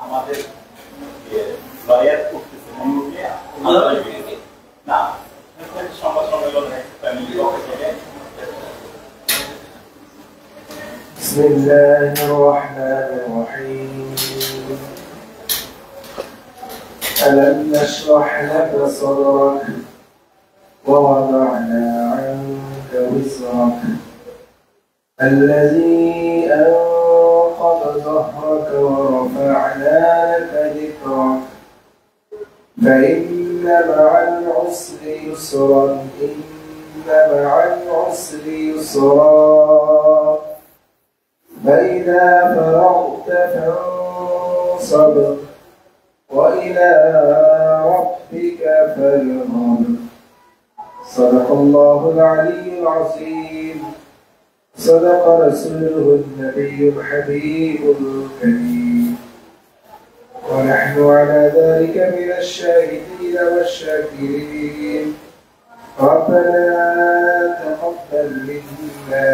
আমাদের লয়ার করতেছে না সংবাদ সম্মেলনে بسم الله الرحمن الرحيم ألم نشرح لك صدرك ووضعنا عنك وزرك الذي أنقض ظهرك ورفعنا لك ذكرك فإن مع العسر يسرا إن مع العسر يسرا فإذا فرغت فانصب وإلى ربك فارغب صدق الله العلي العظيم صدق رسوله النبي الحبيب الكريم ونحن على ذلك من الشاهدين والشاكرين ربنا تقبل منا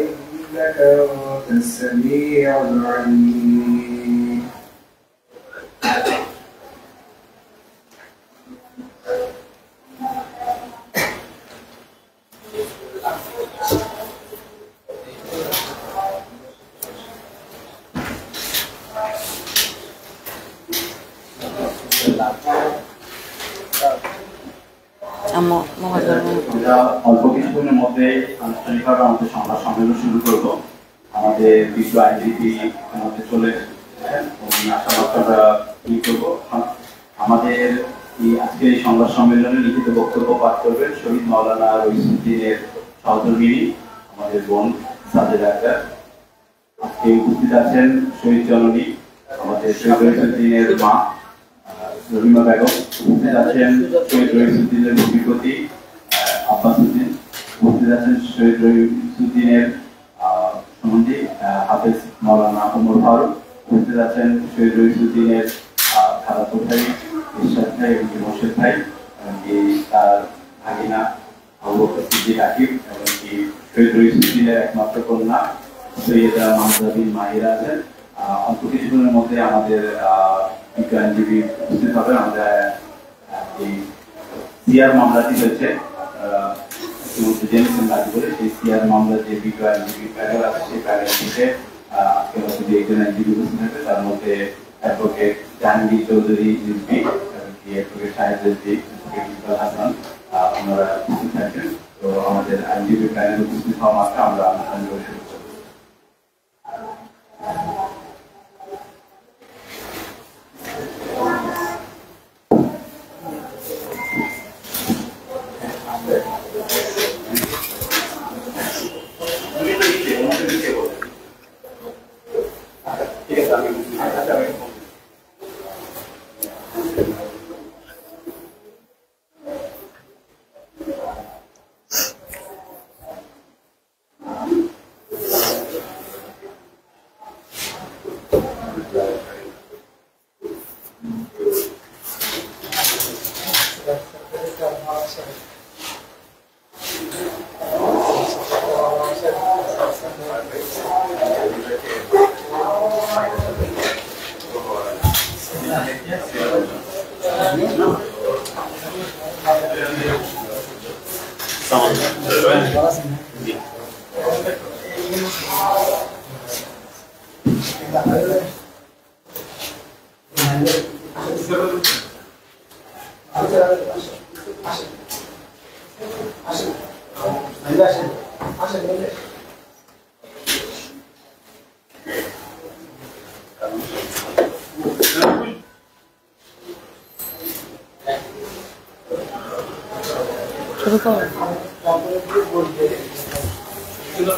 إنك أنت السميع العليم অল্প কিছুক্ষণের মধ্যে আনুষ্ঠানিকভাবে আমাদের সংবাদ সম্মেলন শুরু করব। আমাদের বিশ্ব আইনজীবী আমাদের চলে করবো। আমাদের আজকে এই সংবাদ সম্মেলনে লিখিত বক্তব্য পাঠ করবেন শহীদ মাওলানা রইসুদ্দিনের সহধর্মিনী আমাদের বোন সাজেদা আক্তার। আজকে উপস্থিত আছেন শহীদ জননী আমাদের শহীদ রইসুদ্দিনের মা রহিমা বেগম, উপস্থিত আছেন শহীদ রইসুদ্দিনের ভূমিপতি আব্বাস উদ্দিন, উপস্থিত আছেন শহীদ রইসুদ্দিনের সম্বন্ধী হাফেজ মাওলানা ওমর ফারুক, উপস্থিত আছেন শহীদ রইসুদ্দিনের খালাতো ভাই ইরশাদ ভাই এবং মোর্শেদ ভাই, এমনকি তার ভাগিনা আবু বকর সিদ্দিক আকিব, এমনকি শহীদ রইসুদ্দিনের একমাত্র কন্যা সৈয়দা মাহমুদা বিন মাহিরা আছেন। অল্প কিছুক্ষণের মধ্যে আমাদের আইনজীবী উপস্থিত হবেন। আমাদের এই সিআর মামলাটি হয়েছে জেনেছেন দাবি করে সেই সিআর মামলা যে বিজ্ঞ আইনজীবী প্যানেল আছে সেই প্যানেল থেকে আজকে হচ্ছে যে একজন আইনজীবী উপস্থিত থাকবে, তার মধ্যে অ্যাডভোকেট জাহাঙ্গীর চৌধুরী রিজভী, এমনকি অ্যাডভোকেট শাহেদ রিজভী, অ্যাডভোকেট ইকবাল হাসান, ওনারা উপস্থিত থাকবেন। তো আমাদের আইনজীবী প্যানেল উপস্থিত হওয়া মাত্র আমরা আনুষ্ঠানিকভাবে শুরু করব।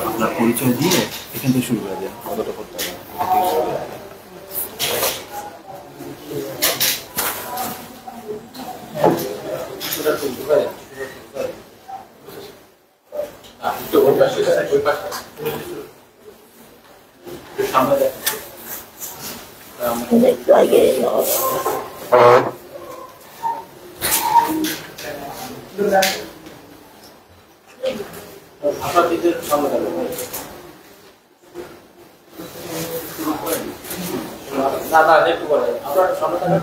আপনার পরিচয় দিয়ে এখান থেকে শুরু করে দেন, কতটা করতে হবে শতাব্দীদের সংবিধান দাদা একটু বলে আপনার সংবিধানের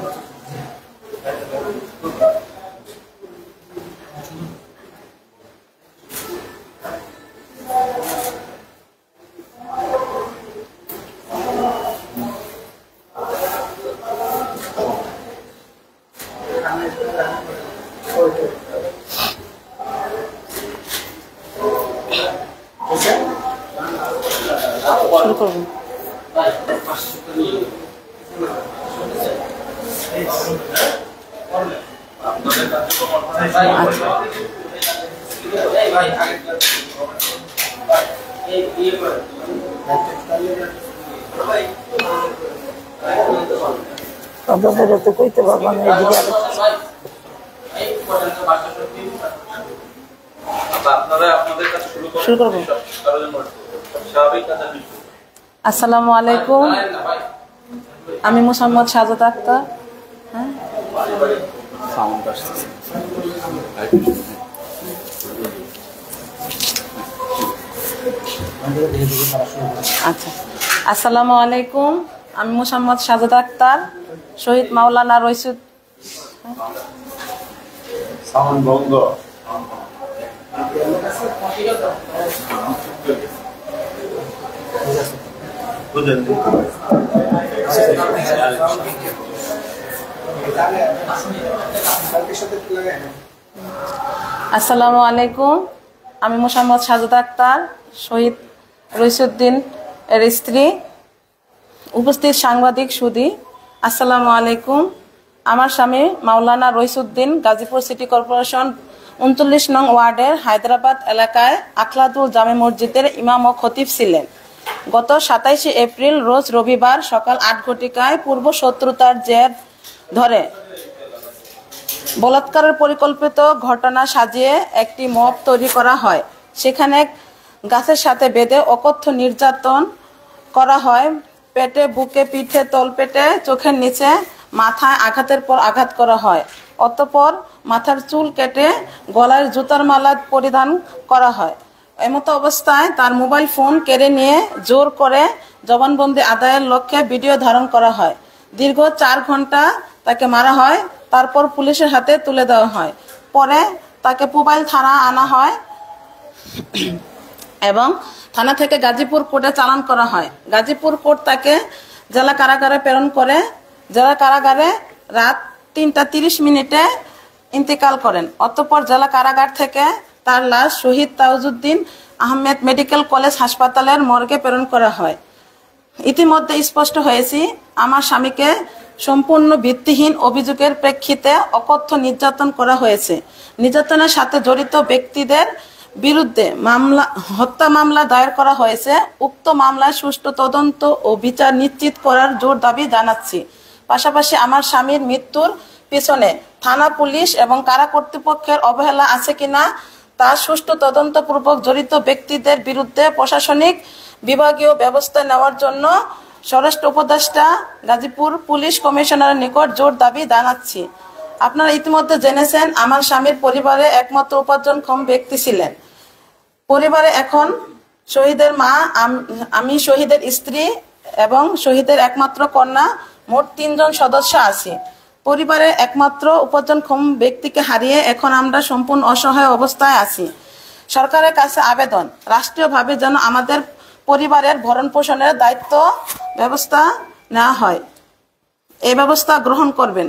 শুরু করবো। তবে তো কইতে পারবো না এদিকে শুরু করবো। আসসালামু আলাইকুম, আমি মোসাম্মদ সাজাদ আক্তার। হ্যাঁ, আচ্ছা, আসসালামু আলাইকুম, আমি মোসাম্মদ সাজাদ আক্তার, শহীদ মাওলানা রইসুদ আসসালামু আলাইকুম, আমি মোসাম্মদ সাজাদ আক্তার, শহীদ রইসুদ্দিন এর স্ত্রী, উপস্থিত সাংবাদিক সুধী, আসসালামু আলাইকুম। আমার স্বামী মাওলানা রইসুদ্দিন গাজীপুর সিটি কর্পোরেশন 39 নং ওয়ার্ডের হায়দ্রাবাদ এলাকায় আখলাদুল জামে মসজিদের ইমাম ও খতিব ছিলেন। গত 27 এপ্রিল রোজ রবিবার সকাল 8 ঘটিকায় পূর্ব শত্রুতার জের ধরে বলাৎকারের পরিকল্পিত ঘটনা সাজিয়ে একটি মব তৈরি করা হয়। সেখানে গাছের সাথে বেঁধে অকথ্য নির্যাতন করা হয়। পেটে, বুকে, পিঠে, তলপেটে, চোখের নিচে, মাথায় আঘাতের পর আঘাত করা হয়। অতঃপর মাথার চুল কেটে গলায় জুতার মালা পরিধান করা হয়। এমতো অবস্থায় তার মোবাইল ফোন কেড়ে নিয়ে জোর করে জবানবন্দি আদায়ের লক্ষ্যে ভিডিও ধারণ করা হয়। দীর্ঘ 4 ঘন্টা তাকে মারা হয়, তারপর পুলিশের হাতে তুলে দেওয়া হয়। পরে তাকে পুবাইল থানা আনা হয় এবং থানা থেকে গাজীপুর কোর্টে চালান করা হয়। গাজীপুর কোর্ট তাকে জেলা কারাগারে প্রেরণ করে। জেলা কারাগারে রাত 3:30 ইন্তেকাল করেন। অতঃপর জেলা কারাগার থেকে তার লাশ শহীদ তাজউদ্দিন আহমেদ মেডিকেল কলেজ হাসপাতালের মর্গে প্রেরণ করা হয়। ইতিমধ্যে স্পষ্ট হয়েছে, আমার স্বামীকে সম্পূর্ণ ভিত্তিহীন অভিযোগের প্রেক্ষিতে অকথ্য নির্যাতন করা হয়েছে। নির্যাতনের সাথে জড়িত ব্যক্তিদের বিরুদ্ধে হত্যা মামলা দায়ের করা হয়েছে। উক্ত মামলায় সুষ্ঠু তদন্ত ও বিচার নিশ্চিত করার জোর দাবি জানাচ্ছি। পাশাপাশি আমার স্বামীর মৃত্যুর পিছনে থানা, পুলিশ এবং কারা কর্তৃপক্ষের অবহেলা আছে কিনা তা সুষ্ঠু তদন্তপূর্বক জড়িত ব্যক্তিদের বিরুদ্ধে প্রশাসনিক বিভাগীয় ব্যবস্থা নেওয়ার জন্য স্বরাষ্ট্র উপদেষ্টা গাজীপুর পুলিশ কমিশনারের নিকট জোর দাবি জানাচ্ছি। আপনারা ইতিমধ্যে জেনেছেন, আমার স্বামীর পরিবারে একমাত্র উপার্জনক্ষম ব্যক্তি ছিলেন। পরিবারে এখন শহীদের মা, আমি শহীদের স্ত্রী এবং শহীদের একমাত্র কন্যা, মোট 3 জন সদস্য আছি। পরিবারের একমাত্র উপার্জনক্ষম ব্যক্তিকে হারিয়ে এখন আমরা সম্পূর্ণ অসহায় অবস্থায় আছি। সরকারের কাছে আবেদন, রাষ্ট্রীয়ভাবে যেন আমাদের পরিবারের ভরণ পোষণের দায়িত্ব ব্যবস্থা নেওয়া হয়, এই ব্যবস্থা গ্রহণ করবেন।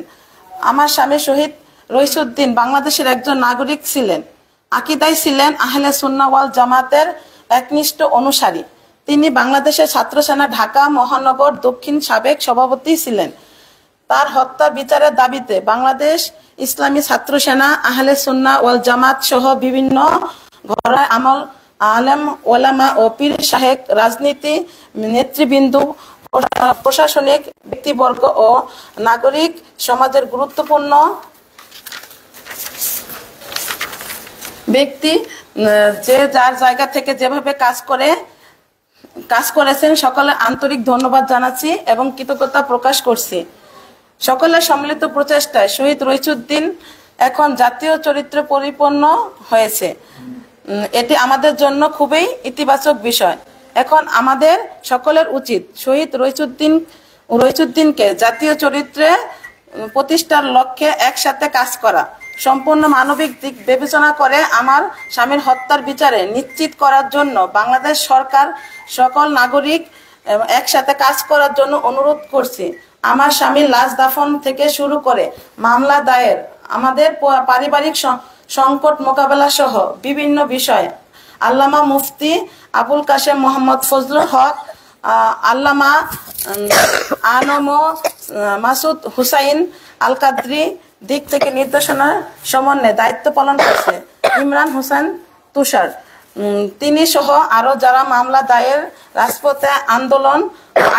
আমার স্বামী শহীদ রইসুদ্দিন বাংলাদেশের একজন নাগরিক ছিলেন। আকিদায় ছিলেন আহলে সুন্নাহ ওয়াল জামাতের একনিষ্ঠ অনুসারী। তিনি বাংলাদেশের ছাত্র সেনা ঢাকা মহানগর দক্ষিণ সাবেক সভাপতি ছিলেন। তার হত্যা বিচারের দাবিতে বাংলাদেশ ইসলামী ছাত্র সেনা, আহলে সুন্নাহ ওয়াল জামাত সহ বিভিন্ন ঘরায় আমল, আলেম, ওলামা ও পীর সাহেব, রাজনীতি নেতৃবৃন্দ, প্রশাসনিক ব্যক্তিবর্গ ও নাগরিক সমাজের গুরুত্বপূর্ণ ব্যক্তি যে যার জায়গা থেকে যেভাবে কাজ করেছেন সকলে আন্তরিক ধন্যবাদ জানাচ্ছি এবং কৃতজ্ঞতা প্রকাশ করছি। সকলের সম্মিলিত প্রচেষ্টায় শহীদ রইসুদ্দিন এখন জাতীয় চরিত্রে পরিপূর্ণ হয়েছে। এটি আমাদের জন্য খুবই ইতিবাচক বিষয়। এখন আমাদের সকলের উচিত শহীদ রইসুদ্দিনকে জাতীয় চরিত্রে প্রতিষ্ঠার লক্ষ্যে একসাথে কাজ করা। সম্পূর্ণ মানবিক দিক বিবেচনা করে আমার স্বামীর হত্যার বিচারে নিশ্চিত করার জন্য বাংলাদেশ সরকার সকল নাগরিক একসাথে কাজ করার জন্য অনুরোধ করছি। আমার স্বামীর লাশ দাফন থেকে শুরু করে মামলা দায়ের, আমাদের পারিবারিক সংকট মোকাবেলা সহ বিভিন্ন বিষয়ে আল্লামা মুফতি আবুল কাশেম মোহাম্মদ ফজলুল হক, আল্লামা আনম মাসুদ হুসাইন আল কাদরি দিক থেকে নির্দেশনা সমন্বয়ে দায়িত্ব পালন করছে ইমরান হোসেন তুষার। তিনি সহ আরো যারা মামলা দায়ের, রাজপথে আন্দোলন,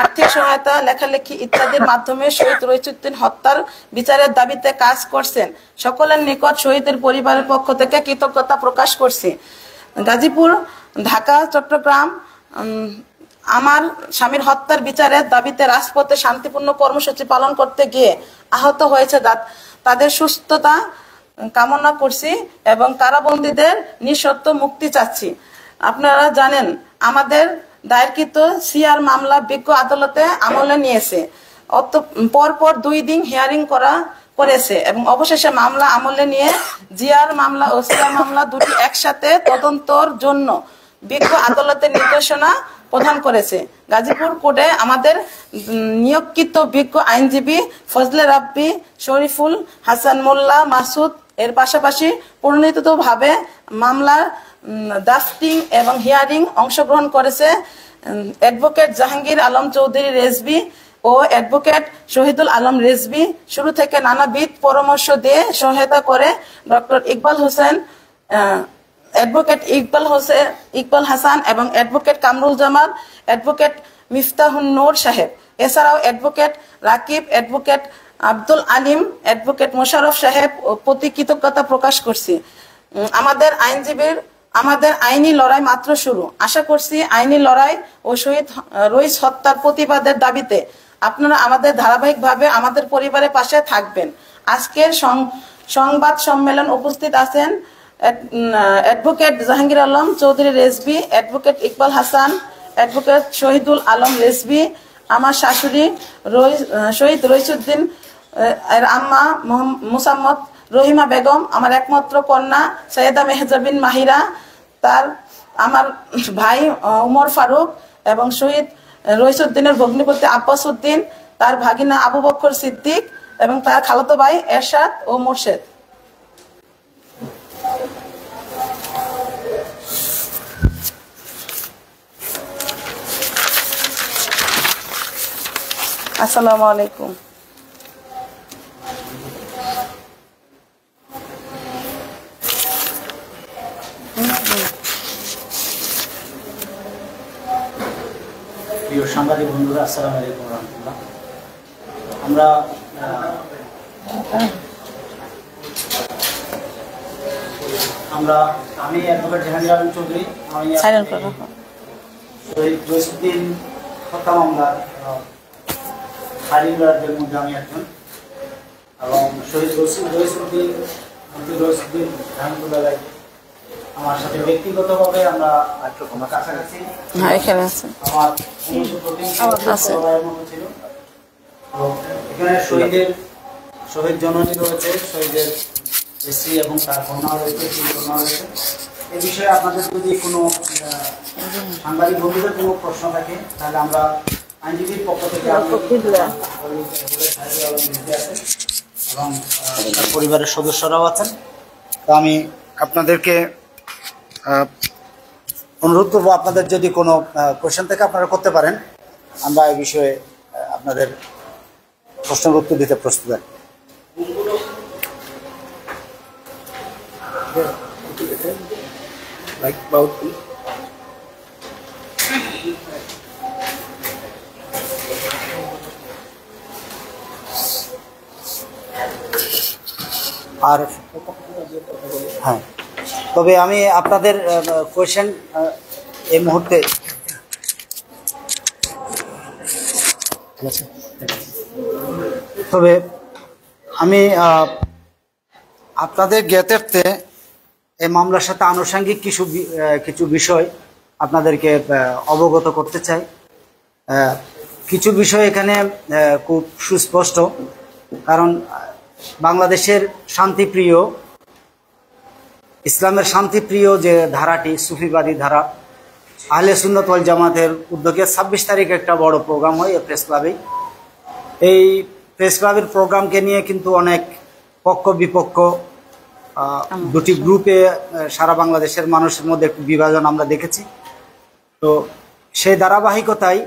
আর্থিক সহায়তা, লেখালেখি ইত্যাদির মাধ্যমে শহীদ রইসুদ্দিন হত্যার বিচারের দাবিতে কাজ করছেন, সকলের নিকট শহীদের পরিবারের পক্ষ থেকে কৃতজ্ঞতা প্রকাশ করছি। গাজীপুর, ঢাকা, চট্টগ্রাম আমার স্বামীর হত্যার বিচারের দাবিতে রাজপথে শান্তিপূর্ণ কর্মসূচি পালন করতে গিয়ে আহত হয়েছে, তাদের সুস্থতা কামনা করছি এবং কারাবন্দীদের নিঃশর্ত মুক্তি চাচ্ছি। আপনারা জানেন আমাদের দায়েরকৃত সিআর মামলা বিজ্ঞ আদালতে আমলে নিয়েছে, পরপর 2 দিন হিয়ারিং করেছে এবং অবশেষে মামলা আমলে নিয়ে জিআর মামলা ও সিআর মামলা দুটি একসাথে তদন্তর জন্য বিজ্ঞ আদালতের নির্দেশনা প্রদান করেছে। গাজীপুর কোর্টে আমাদের নিয়োগকৃত বিজ্ঞ আইনজীবী ফজলে রাব্বি, শরীফুল হাসান মোল্লা, মাসুদ এর পাশাপাশি পরিণতভাবে মামলার ড্রাফটিং এবং হিয়ারিং অংশগ্রহণ করেছে অ্যাডভোকেট জাহাঙ্গীর আলম চৌধুরী রেজবি ও অ্যাডভোকেট শহীদুল আলম রেজবি। শুরু থেকে নানাবিধ পরামর্শ দিয়ে সহায়তা করে ডক্টর ইকবাল হোসেন, অ্যাডভোকেট ইকবাল হাসান এবং অ্যাডভোকেট কামরুল জামান, অ্যাডভোকেট মিফতাহুন নূর সাহেব, এছাড়াও advocate Rakib, advocate Abdul Alim, advocate Mosharraf সাহেব প্রতি কৃতজ্ঞতা প্রকাশ করছি। আমাদের আইনি লড়াই মাত্র শুরু। আশা করছি আইনি লড়াই ও শহীদ রইস হত্যার প্রতিবাদের দাবিতে আপনারা আমাদের ধারাবাহিকভাবে আমাদের পরিবারের পাশে থাকবেন। আজকের সংবাদ সম্মেলন উপস্থিত আছেন advocate Jahangir Alam Chowdhury Rezvi, advocate Iqbal Hasan, advocate Shahidul Alam Rezvi, আমার শাশুড়ি শহীদ রইসুদ্দিন এর আম্মা মুসাম্মদ রহিমা বেগম, আমার একমাত্র কন্যা সৈয়দা মেহজাবিন মাহিরা, আমার ভাই উমর ফারুক এবং শহীদ রইসুদ্দিনের ভগ্নিপতি আব্বাস উদ্দিন, তার ভাগিনা আবু বকর সিদ্দিক এবং তার খালাতো ভাই এরশাদ ও মোর্শেদ। আসসালামু আলাইকুম। প্রিয় সাংবাদিক বন্ধুরা, আসসালামু আলাইকুম রহমতুল্লাহ। আমরা আমি অ্যাডভোকেট জাহাঙ্গীর আলম চৌধুরী, আমি শহীদ রইসুদ্দিন হত্যা মামলার ফাইলিংগুলোর মধ্যে আমি একজন, এবং শহীদ রইসুদ্দিন রহমতুল্লাহ আমার সাথে ব্যক্তিগতভাবে আমরা কাছাকাছি, আমার মতো ছিল। এখানে শহীদ জননী রয়েছে, শহীদের স্ত্রী এবং তার কন্যা রয়েছে, এই বিষয়ে আপনাদের যদি কোনো সাংবাদিক বন্ধুদের কোনো প্রশ্ন থাকে তাহলে আমরা আইনজীবীর পক্ষ থেকে এবং পরিবারের সদস্যরাও আছেন। তো আমি আপনাদেরকে অনুরোধ করবো, আপনাদের যদি কোনো কোয়েশ্চেন থেকে আপনারা করতে পারেন, আমরা এই বিষয়ে আপনাদের প্রশ্নের উত্তর দিতে প্রস্তুত আছি। আর হ্যাঁ, তবে আমি আপনাদের কোয়েশ্চেন এই মুহূর্তে ঠিক আছে, তবে আমি আপনাদের জ্ঞাতার্থে এই মামলার সাথে আনুষঙ্গিক কিছু বিষয় আপনাদেরকে অবগত করতে চাই। কিছু বিষয় এখানে খুব সুস্পষ্ট, কারণ বাংলাদেশের শান্তিপ্রিয়, ইসলামের শান্তিপ্রিয় যে ধারাটি সুফিবাদী ধারা, আহলে সুন্নাত ওয়াল জামাতের উদ্যোগে 26 তারিখে একটা বড় প্রোগ্রাম হয় এই প্রেস ক্লাবে। এই প্রেস ক্লাবের প্রোগ্রামকে নিয়ে কিন্তু অনেক পক্ষ বিপক্ষ, দুটি গ্রুপে সারা বাংলাদেশের মানুষের মধ্যে একটু বিভাজন আমরা দেখেছি। তো সেই ধারাবাহিকতায়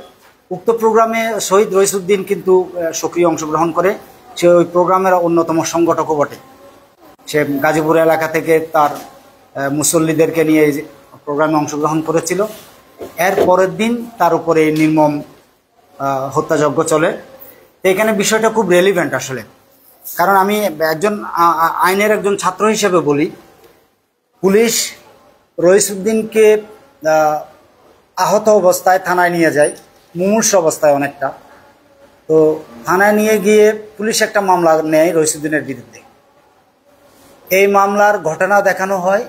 উক্ত প্রোগ্রামে শহীদ রইসুদ্দিন কিন্তু সক্রিয় অংশগ্রহণ করে। সে ওই প্রোগ্রামের অন্যতম সংগঠকও বটে। সে গাজীপুর এলাকা থেকে তার মুসল্লিদেরকে নিয়ে এই প্রোগ্রামে অংশগ্রহণ করেছিল। এর পরের দিন তার উপরে নির্মম হত্যাযজ্ঞ চলে। তো এখানে বিষয়টা খুব রেলিভেন্ট আসলে, কারণ আমি আইনের একজন ছাত্র হিসেবে বলি, পুলিশ রইসুদ্দিনকে আহত অবস্থায় থানায় নিয়ে যায়, মুমূর্ষ অবস্থায় অনেকটা। তো থানায় নিয়ে গিয়ে পুলিশ একটা মামলা নেয় রইসুদ্দিনের বিরুদ্ধে। এই মামলার ঘটনা দেখানো হয়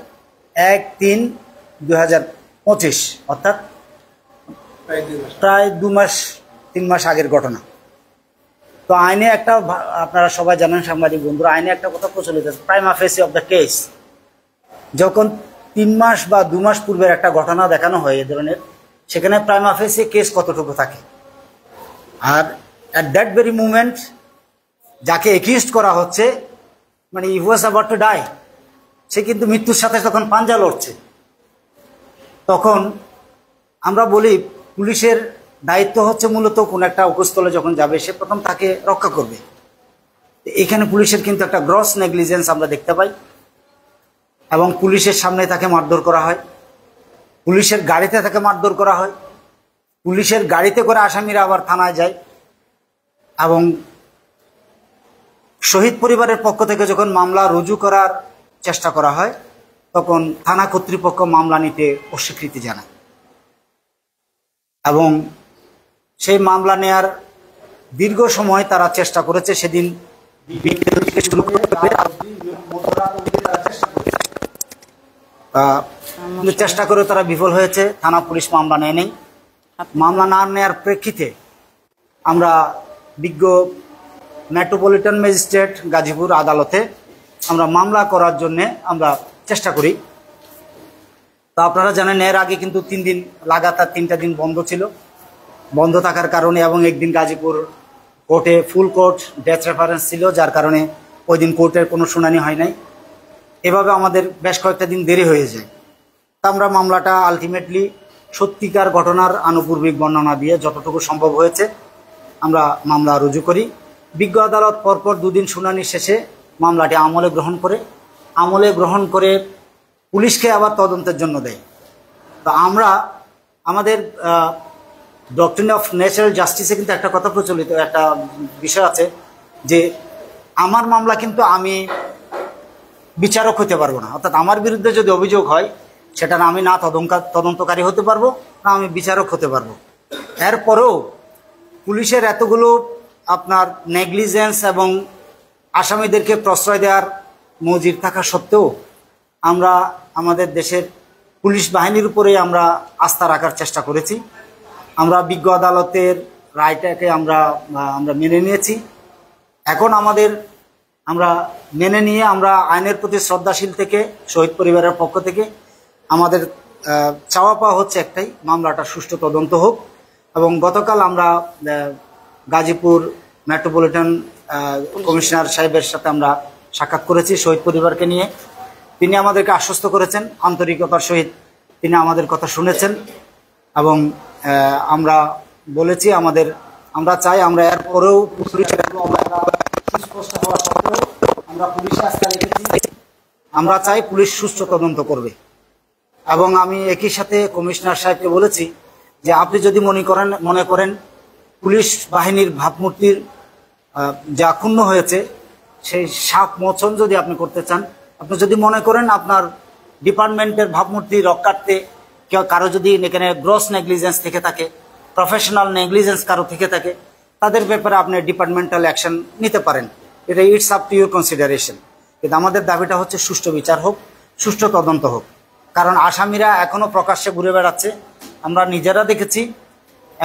1/3/2025, অর্থাৎ প্রায় 2-3 মাস আগের ঘটনা। তো আইনে একটা, আপনারা সবাই জানেন সাংবাদিক বন্ধুরা, আইনে একটা কথা প্রচলিত আছে, প্রাইমা ফেসি অফ দ্য কেস। যখন 3 মাস বা 2 মাস পূর্বের একটা ঘটনা দেখানো হয় এ ধরনের, সেখানে প্রাইমা ফেসি কেস কতটুকু থাকে। আর অ্যাট দ্যাট ভেরি মুমেন্ট যাকে একিউজড করা হচ্ছে, মানে হি ওয়াজ অ্যাবাউট টু ডাই, সে কিন্তু মৃত্যুর সাথে তখন পাঞ্জা লড়ছে। তখন আমরা বলি পুলিশের দায়িত্ব হচ্ছে মূলত কোন একটা উপস্থলে যখন যাবে সে প্রথম তাকে রক্ষা করবে। এখানে পুলিশের কিন্তু একটা গ্রস নেগলিজেন্স আমরা দেখতে পাই, এবং পুলিশের সামনে তাকে মারধর করা হয়, পুলিশের গাড়িতে তাকে মারধর করা হয়, পুলিশের গাড়িতে করে আসামিরা আবার থানায় যায়। এবং শহীদ পরিবারের পক্ষ থেকে যখন মামলা রুজু করার চেষ্টা করা হয়, তখন থানা কর্তৃপক্ষ মামলা নিতে অস্বীকৃতি জানায়। এবং সেই মামলা নেয়ার দীর্ঘ সময় তারা চেষ্টা করেছে। সেদিন বিকেল থেকে শুরু করে চেষ্টা করে তারা বিফল হয়েছে। থানা পুলিশ মামলা নেয় নেই। মামলা না নেয়ার প্রেক্ষিতে আমরা বিজ্ঞ মেট্রোপলিটন ম্যাজিস্ট্রেট গাজীপুর আদালতে আমরা মামলা করার জন্য আমরা চেষ্টা করি। তো আপনারা জানেন এর আগে কিন্তু 3 দিন লাগাতার 3টা দিন বন্ধ ছিল। বন্ধ থাকার কারণে এবং একদিন গাজীপুর কোর্টে ফুল কোর্ট ডেথ রেফারেন্স ছিল, যার কারণে ওই দিন কোর্টের কোনো শুনানি হয় নাই। এভাবে আমাদের বেশ কয়েকটা দিন দেরি হয়ে যায়। তা আমরা মামলাটা আলটিমেটলি সত্যিকার ঘটনার আনুপূর্বিক বর্ণনা দিয়ে যতটুকু সম্ভব হয়েছে আমরা মামলা রুজু করি। বিজ্ঞ আদালত পরপর 2 দিন শুনানি শেষে মামলাটি আমলে গ্রহণ করে পুলিশকে আবার তদন্তের জন্য দেয়। তো আমরা আমাদের ডক্ট্রিন অফ ন্যাচারাল জাস্টিসে কিন্তু একটা কথা প্রচলিত, একটা বিষয় আছে যে আমার মামলা কিন্তু আমি বিচারক হতে পারবো না। অর্থাৎ আমার বিরুদ্ধে যদি অভিযোগ হয় সেটা না আমি না তদন্তকারী হতে পারবো, না আমি বিচারক হতে পারবো। এরপরেও পুলিশের এতগুলো আপনার নেগলিজেন্স এবং আসামিদেরকে প্রশ্রয় দেওয়ার মজির থাকা সত্ত্বেও আমরা আমাদের দেশের পুলিশ বাহিনীর উপরে আমরা আস্থা রাখার চেষ্টা করেছি। আমরা বিজ্ঞ আদালতের রায়টাকে আমরা মেনে নিয়েছি। এখন আমরা মেনে নিয়ে আমরা আইনের প্রতি শ্রদ্ধাশীল থেকে শহীদ পরিবারের পক্ষ থেকে আমাদের চাওয়া পাওয়া হচ্ছে একটাই, মামলাটা সুষ্ঠু তদন্ত হোক। এবং গতকাল আমরা গাজীপুর মেট্রোপলিটন কমিশনার সাহেবের সাথে আমরা সাক্ষাৎ করেছি শহীদ পরিবারকে নিয়ে। তিনি আমাদেরকে আশ্বস্ত করেছেন, আন্তরিকতার সহিত তিনি আমাদের কথা শুনেছেন। এবং আমরা বলেছি আমরা চাই, আমরা এরপরেও পুলিশের সুস্পষ্ট হওয়া সত্ত্বেও আমরা পুলিশে আস্থা রেখেছি, আমরা চাই পুলিশ সুষ্ঠু তদন্ত করবে। এবং আমি একই সাথে কমিশনার সাহেবকে বলেছি যে আপনি যদি মনে করেন পুলিশ বাহিনীর ভাবমূর্তির যা ক্ষুণ্ণ হয়েছে সেই সাপ মোচন যদি আপনি করতে চান, আপনি যদি মনে করেন আপনার ডিপার্টমেন্টের ভাবমূর্তি রক্ষার্থে কারো যদি এখানে গ্রস নেগলিজেন্স থেকে থাকে, প্রফেশনাল নেগলিজেন্স কারো থেকে থাকে, তাদের ব্যাপারে আপনি ডিপার্টমেন্টাল অ্যাকশন নিতে পারেন। এটা it's up to your consideration. কিন্তু আমাদের দাবিটা হচ্ছে সুষ্ঠু বিচার হোক, সুষ্ঠু তদন্ত হোক, কারণ আসামিরা এখনো প্রকাশ্যে ঘুরে বেড়াচ্ছে, আমরা নিজেরা দেখেছি।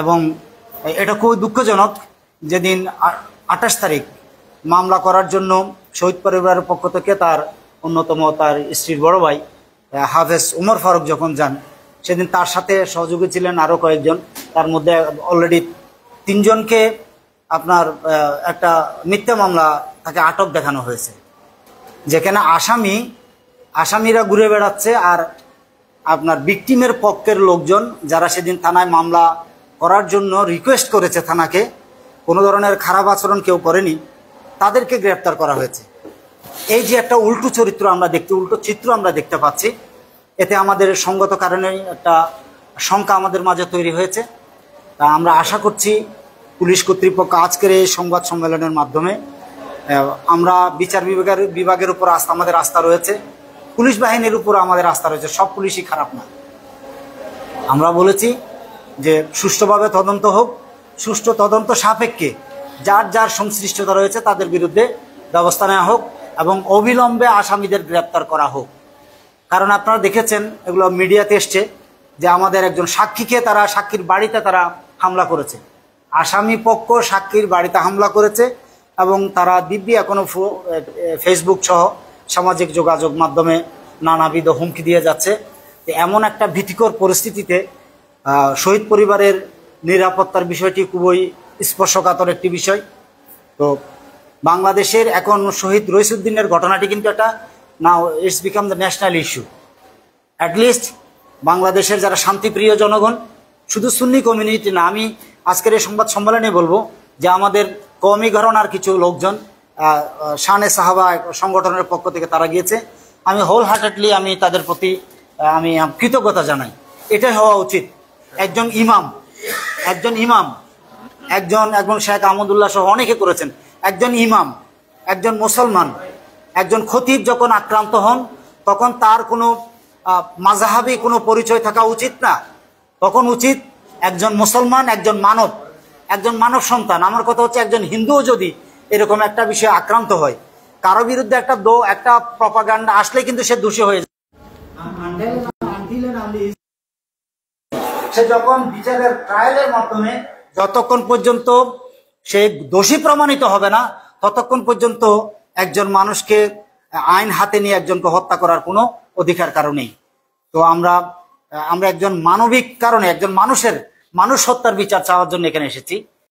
এবং এটা খুবই দুঃখজনক, যেদিন 28 তারিখ মামলা করার জন্য শহীদ পরিবারের পক্ষ থেকে তার অন্যতম তার স্ত্রীর বড় ভাই হাফেজ উমর ফারুক যখন যান, সেদিন তার সাথে সহযোগী ছিলেন আরও কয়েকজন। তার মধ্যে অলরেডি 3 জনকে আপনার একটা মিথ্যা মামলা তাকে আটক দেখানো হয়েছে, যেখানে আসামিরা ঘুরে বেড়াচ্ছে, আর আপনার ভিকটিমের পক্ষের লোকজন যারা সেদিন থানায় মামলা করার জন্য রিকোয়েস্ট করেছে থানাকে, কোনো ধরনের খারাপ আচরণ কেউ করেনি, তাদেরকে গ্রেপ্তার করা হয়েছে। এই যে একটা উল্টো চিত্র আমরা দেখতে পাচ্ছি, এতে আমাদের সঙ্গত কারণে একটা শঙ্কা আমাদের মাঝে তৈরি হয়েছে। তা আমরা আশা করছি পুলিশ কর্তৃপক্ষ আজকের এই সংবাদ সম্মেলনের মাধ্যমে আমরা বিচার বিভাগের উপর আমাদের আস্থা রয়েছে, পুলিশ বাহিনীর উপর আমাদের আস্থা রয়েছে। সব পুলিশই খারাপ না। আমরা বলেছি যে সুষ্ঠুভাবে তদন্ত হোক, সুষ্ঠু তদন্ত সাপেক্ষে যার যার সংশ্লিষ্টতা রয়েছে তাদের বিরুদ্ধে ব্যবস্থা নেওয়া হোক এবং অবিলম্বে আসামিদের গ্রেপ্তার করা হোক। কারণ আপনারা দেখেছেন, এগুলো মিডিয়াতে এসছে যে আমাদের একজন সাক্ষীর বাড়িতে তারা হামলা করেছে। আসামি পক্ষ সাক্ষীর বাড়িতে হামলা করেছে এবং তারা দিব্যি এখনো ফেসবুক সহ সামাজিক যোগাযোগ মাধ্যমে নানাবিধ হুমকি দিয়ে যাচ্ছে। এমন একটা ভীতিকর পরিস্থিতিতে শহীদ পরিবারের নিরাপত্তার বিষয়টি খুবই স্পর্শকাতর একটি বিষয়। তো বাংলাদেশের এখন শহীদ রইসুদ্দিনের ঘটনাটি কিন্তু একটা now it's become the national issue. At least বাংলাদেশের যারা শান্তিপ্রিয় জনগণ, শুধু সুন্নি কমিউনিটি না, আমি আজকের এই সংবাদ সম্মেলনে বলবো যে আমাদের কওমি ঘরানার কিছু লোকজন শানে সাহাবা সংগঠনের পক্ষ থেকে তারা গিয়েছে। আমি হোল হার্টেডলি আমি তাদের প্রতি আমি কৃতজ্ঞতা জানাই। এটাই হওয়া উচিত। একজন শেখ আহমদুল্লাহ সহ অনেকে করেছেন। একজন ইমাম, একজন মুসলমান, একজন খতিব যখন আক্রান্ত হন, তখন তার কোনো মাযহাবী কোনো পরিচয় থাকা উচিত না। তখন উচিত একজন মুসলমান, একজন মানব সন্তান, আমার কথা হচ্ছে একজন হিন্দুও যদি এরকম একটা বিষয়ে আক্রান্ত হয়, কারো বিরুদ্ধে একটা প্রপাগান্ডা আসলে কিন্তু সে দোষী হয়ে যায়। সে যখন বিচারের ট্রায়ালের মাধ্যমে যতক্ষণ পর্যন্ত সে দোষী প্রমাণিত হবে না, ততক্ষণ পর্যন্ত একজন মানুষকে আইন হাতে নিয়ে একজনকে হত্যা করার কোনো অধিকার কারণেই। তো আমরা একজন মানবিক কারণে একজন মানুষ হত্যার বিচার চাওয়ার জন্য এখানে এসেছি।